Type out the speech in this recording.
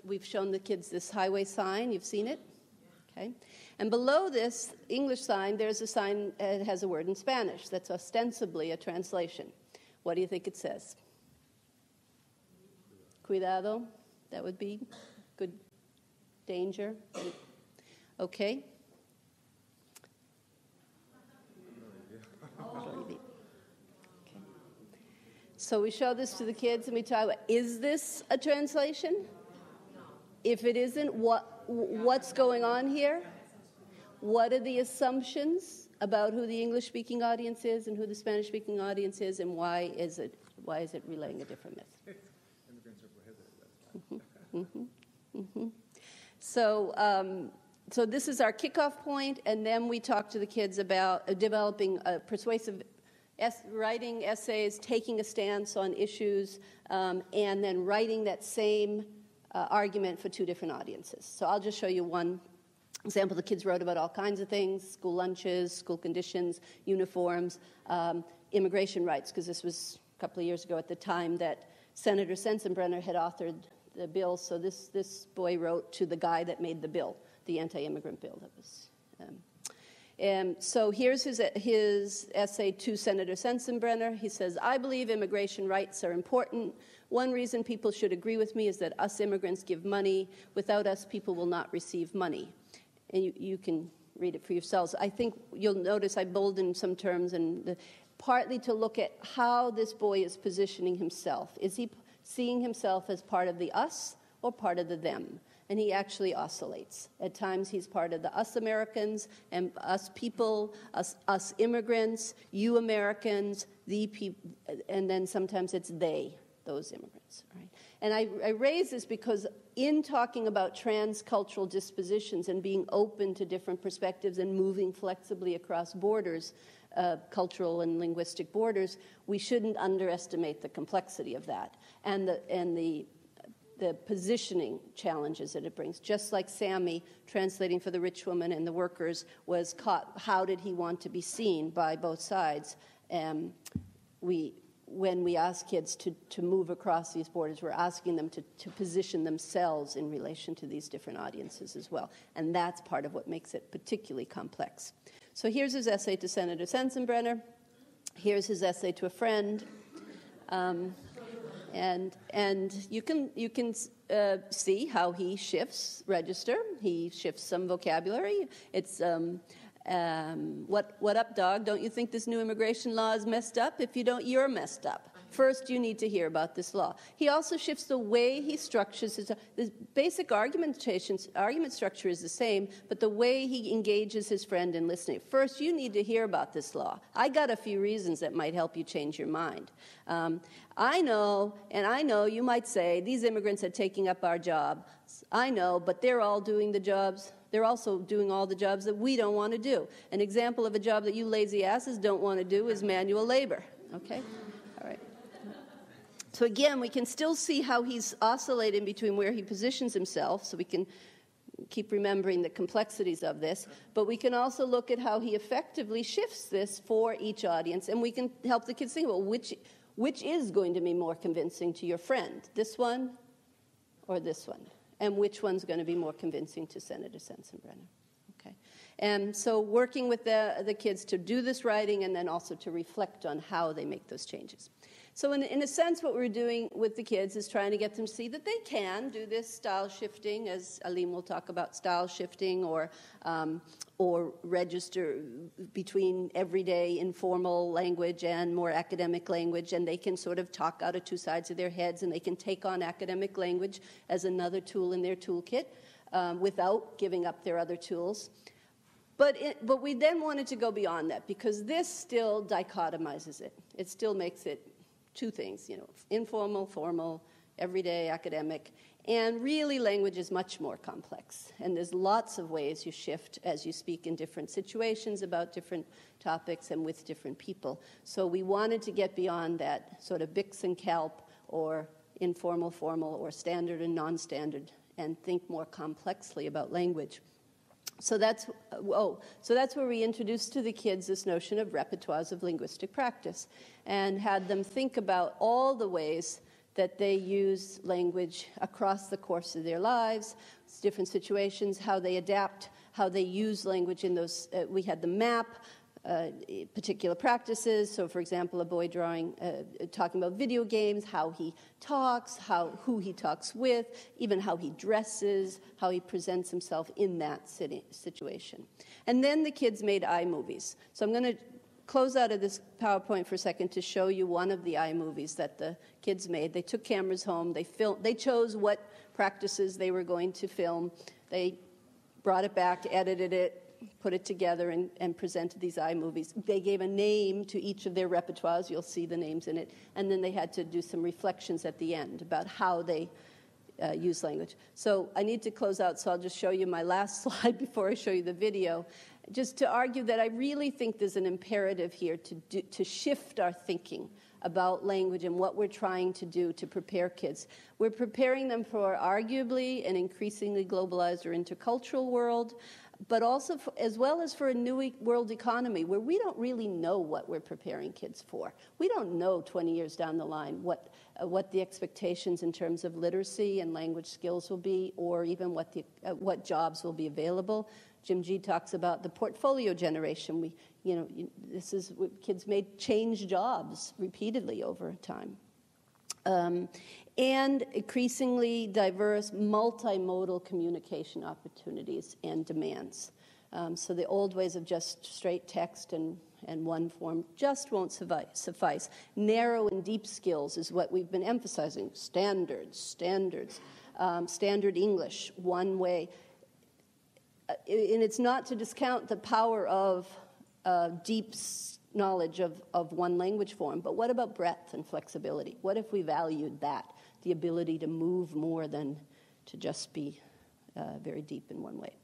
we've shown the kids this highway sign. You've seen it? Okay. And below this English sign, there's a sign that has a word in Spanish that's ostensibly a translation. What do you think it says? Cuidado. That would be good. Danger. Okay. So we show this to the kids and we talk about, is this a translation? If it isn't, what's going on here? What are the assumptions about who the English-speaking audience is and who the Spanish-speaking audience is, and why is it relaying a different myth? Immigrants are prohibited. So this is our kickoff point, and then we talk to the kids about developing a persuasive writing essays, taking a stance on issues, and then writing that same argument for two different audiences. So I'll just show you one example. The kids wrote about all kinds of things: school lunches, school conditions, uniforms, immigration rights, because this was a couple of years ago at the time that Senator Sensenbrenner had authored the bill. So this boy wrote to the guy that made the bill, the anti-immigrant bill that was... so here's his essay to Senator Sensenbrenner. He says, I believe immigration rights are important. One reason people should agree with me is that us immigrants give money. Without us, people will not receive money. And you can read it for yourselves. I think you'll notice I boldened some terms, and partly to look at how this boy is positioning himself. Is he seeing himself as part of the us or part of the them? And he actually oscillates. At times he's part of the us Americans and us people, us immigrants, you Americans, and then sometimes it's they, those immigrants. Right? And I raise this because in talking about transcultural dispositions and being open to different perspectives and moving flexibly across borders, cultural and linguistic borders, we shouldn't underestimate the complexity of that and the positioning challenges that it brings. Just like Sammy, translating for the rich woman and the workers, was caught, how did he want to be seen by both sides? When we ask kids to move across these borders, we're asking them to position themselves in relation to these different audiences as well. And that's part of what makes it particularly complex. So here's his essay to Senator Sensenbrenner. Here's his essay to a friend. And you can see how he shifts register. He shifts some vocabulary. It's what up, dog? Don't you think this new immigration law is messed up? If you don't, you're messed up. First, you need to hear about this law. He also shifts the way he structures his basic argument structure is the same, but the way he engages his friend in listening. First, you need to hear about this law. I got a few reasons that might help you change your mind. I know you might say, these immigrants are taking up our jobs. I know, but they're all doing the jobs. They're also doing all the jobs that we don't want to do. An example of a job that you lazy asses don't want to do is manual labor. Okay? All right. So again, we can still see how he's oscillating between where he positions himself, so we can keep remembering the complexities of this, but we can also look at how he effectively shifts this for each audience, and we can help the kids think about which is going to be more convincing to your friend, this one or this one, and which one's going to be more convincing to Senator Sensenbrenner. Okay, and so working with the kids to do this writing and then also to reflect on how they make those changes. So in a sense, what we're doing with the kids is trying to get them to see that they can do this style shifting, as Alim will talk about style shifting, or register between everyday informal language and more academic language, and they can sort of talk out of two sides of their heads, and they can take on academic language as another tool in their toolkit without giving up their other tools. But we then wanted to go beyond that, because this still dichotomizes it. It still makes it two things, informal, formal, everyday, academic, and really language is much more complex. And there's lots of ways you shift as you speak in different situations about different topics and with different people. So we wanted to get beyond that sort of Bix and Kelp, or informal, formal, or standard and non-standard, and think more complexly about language. So that's where we introduced to the kids this notion of repertoires of linguistic practice, and had them think about all the ways that they use language across the course of their lives, different situations, how they adapt, how they use language in those. We had the map, particular practices. So, for example, a boy talking about video games, how he talks, who he talks with, even how he dresses, how he presents himself in that situation. And then the kids made iMovies. So I'm going to close out of this PowerPoint for a second to show you one of the iMovies that the kids made. They took cameras home. They chose what practices they were going to film. They brought it back, edited it, put it together, and presented these iMovies. They gave a name to each of their repertoires. You'll see the names in it. And then they had to do some reflections at the end about how they use language. So I need to close out, so I'll just show you my last slide before I show you the video, just to argue that I really think there's an imperative here to shift our thinking about language and what we're trying to do to prepare kids. We're preparing them for arguably an increasingly globalized or intercultural world, but also as well as for a new world economy where we don't really know what we're preparing kids for. We don't know 20 years down the line what the expectations in terms of literacy and language skills will be, or even what jobs will be available. Jim G talks about the portfolio generation. This is kids may change jobs repeatedly over time. And increasingly diverse multimodal communication opportunities and demands. So the old ways of just straight text and one form just won't suffice. Narrow and deep skills is what we've been emphasizing. Standard English, one way. And it's not to discount the power of deep knowledge of one language form, but what about breadth and flexibility? What if we valued that, the ability to move more than to just be very deep in one way?